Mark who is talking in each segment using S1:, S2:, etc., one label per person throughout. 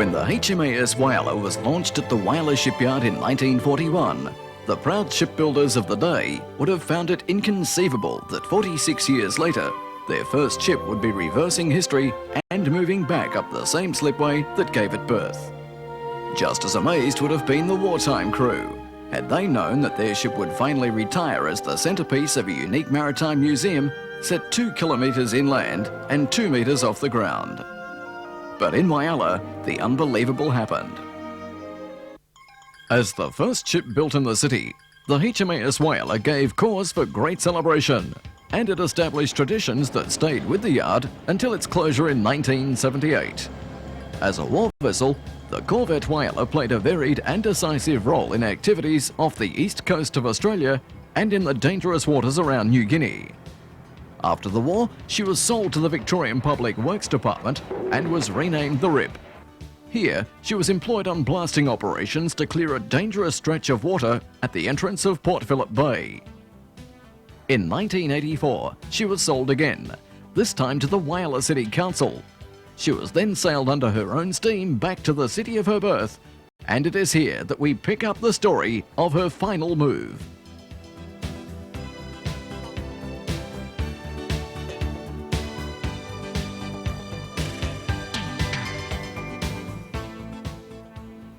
S1: When the HMAS Whyalla was launched at the Whyalla shipyard in 1941, the proud shipbuilders of the day would have found it inconceivable that 46 years later, their first ship would be reversing history and moving back up the same slipway that gave it birth. Just as amazed would have been the wartime crew, had they known that their ship would finally retire as the centrepiece of a unique maritime museum set 2 kilometres inland and 2 metres off the ground. But in Whyalla, the unbelievable happened. As the first ship built in the city, the HMAS Whyalla gave cause for great celebration, and it established traditions that stayed with the yard until its closure in 1978. As a war vessel, the corvette Whyalla played a varied and decisive role in activities off the east coast of Australia and in the dangerous waters around New Guinea. After the war, she was sold to the Victorian Public Works Department and was renamed the Rip. Here, she was employed on blasting operations to clear a dangerous stretch of water at the entrance of Port Phillip Bay. In 1984, she was sold again, this time to the Whyalla City Council. She was then sailed under her own steam back to the city of her birth, and it is here that we pick up the story of her final move.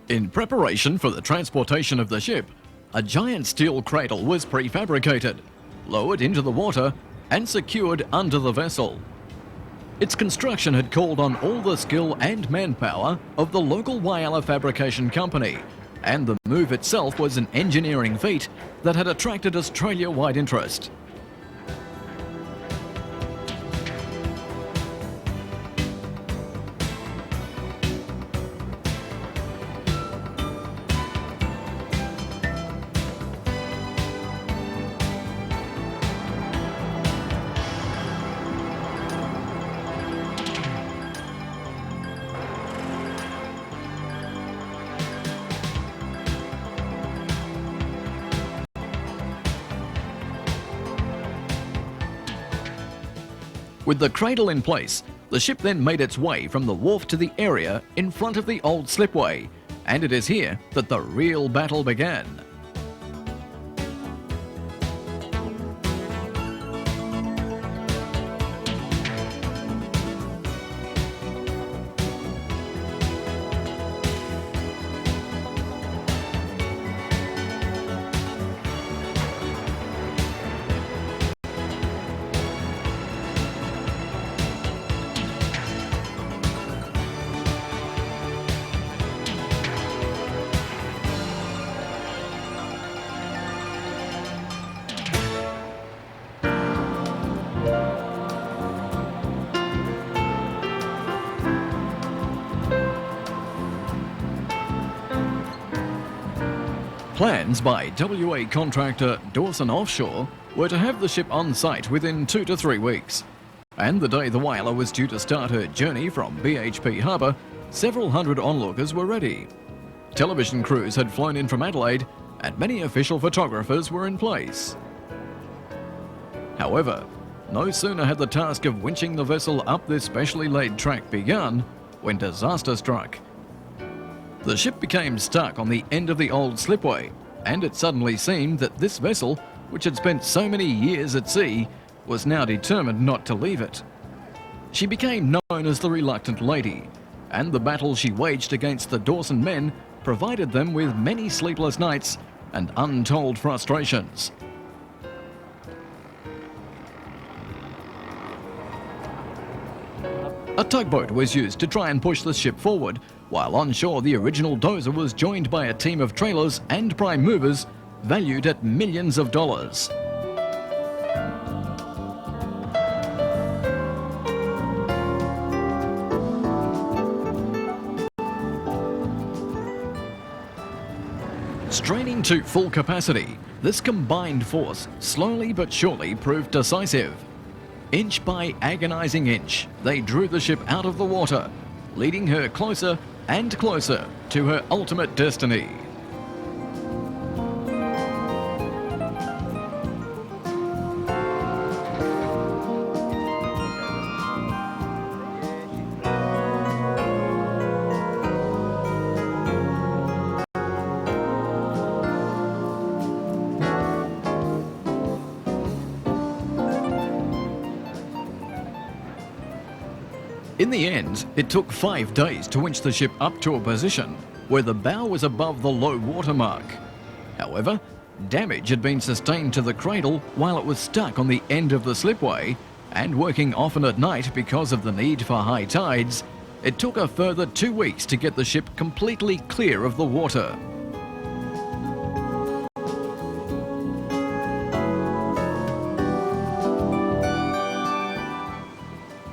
S1: In preparation for the transportation of the ship, a giant steel cradle was prefabricated, lowered into the water, and secured under the vessel. Its construction had called on all the skill and manpower of the local Whyalla Fabrication Company, and the move itself was an engineering feat that had attracted Australia-wide interest. With the cradle in place, the ship then made its way from the wharf to the area in front of the old slipway, and it is here that the real battle began. Plans by WA contractor Dawson Offshore were to have the ship on site within 2 to 3 weeks. And the day the Whyalla was due to start her journey from BHP Harbour, several hundred onlookers were ready. Television crews had flown in from Adelaide, and many official photographers were in place. However, no sooner had the task of winching the vessel up this specially laid track begun, when disaster struck. The ship became stuck on the end of the old slipway, and it suddenly seemed that this vessel, which had spent so many years at sea, was now determined not to leave it. She became known as the Reluctant Lady, and the battle she waged against the Dawson men provided them with many sleepless nights and untold frustrations. A tugboat was used to try and push the ship forward, while on shore the original dozer was joined by a team of trailers and prime movers valued at millions of dollars. Straining to full capacity, this combined force slowly but surely proved decisive. Inch by agonizing inch, they drew the ship out of the water, leading her closer and closer to her ultimate destiny. In the end, it took 5 days to winch the ship up to a position where the bow was above the low water mark. However, damage had been sustained to the cradle while it was stuck on the end of the slipway, and working often at night because of the need for high tides, it took a further 2 weeks to get the ship completely clear of the water.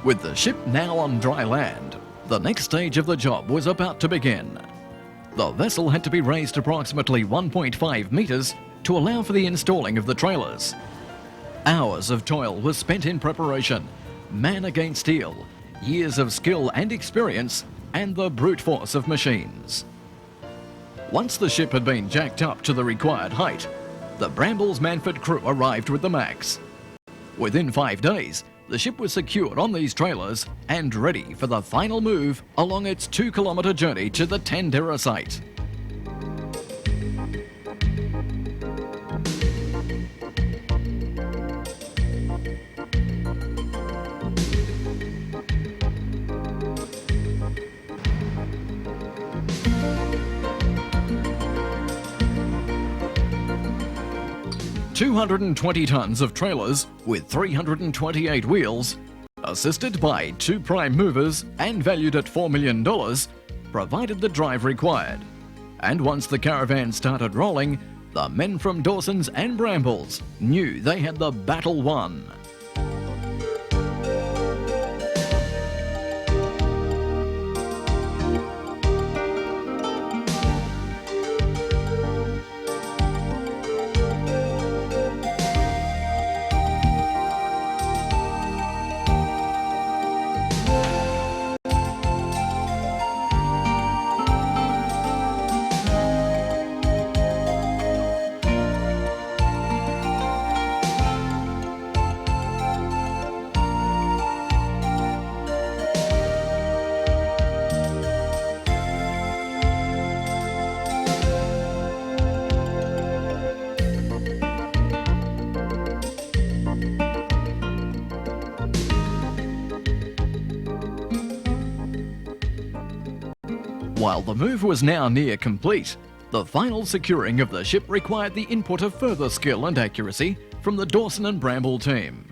S1: With the ship now on dry land, the next stage of the job was about to begin. The vessel had to be raised approximately 1.5 metres to allow for the installing of the trailers. Hours of toil were spent in preparation, man against steel, years of skill and experience, and the brute force of machines. Once the ship had been jacked up to the required height, the Bramble's Manford crew arrived with the max. Within 5 days, the ship was secured on these trailers and ready for the final move along its 2-kilometre journey to the Tandera site. $220 tons of trailers with 328 wheels, assisted by 2 prime movers and valued at $4 million, provided the drive required. And once the caravan started rolling, the men from Dawson's and Brambles knew they had the battle won. While the move was now near complete, the final securing of the ship required the input of further skill and accuracy from the Dawson and Bramble team.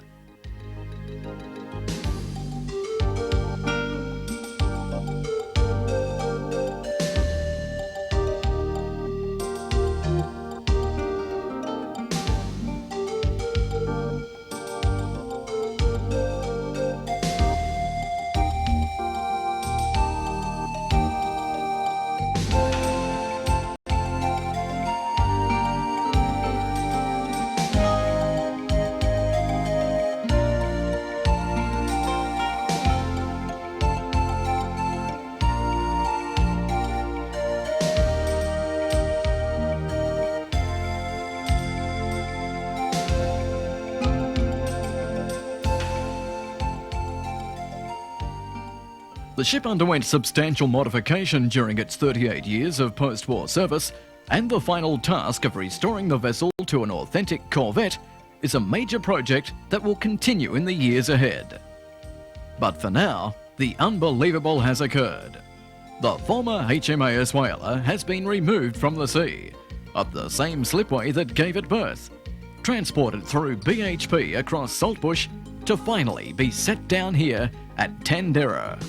S1: The ship underwent substantial modification during its 38 years of post-war service, and the final task of restoring the vessel to an authentic corvette is a major project that will continue in the years ahead. But for now, the unbelievable has occurred. The former HMAS Whyalla has been removed from the sea, up the same slipway that gave it birth, transported through BHP across Saltbush to finally be set down here at Tandera.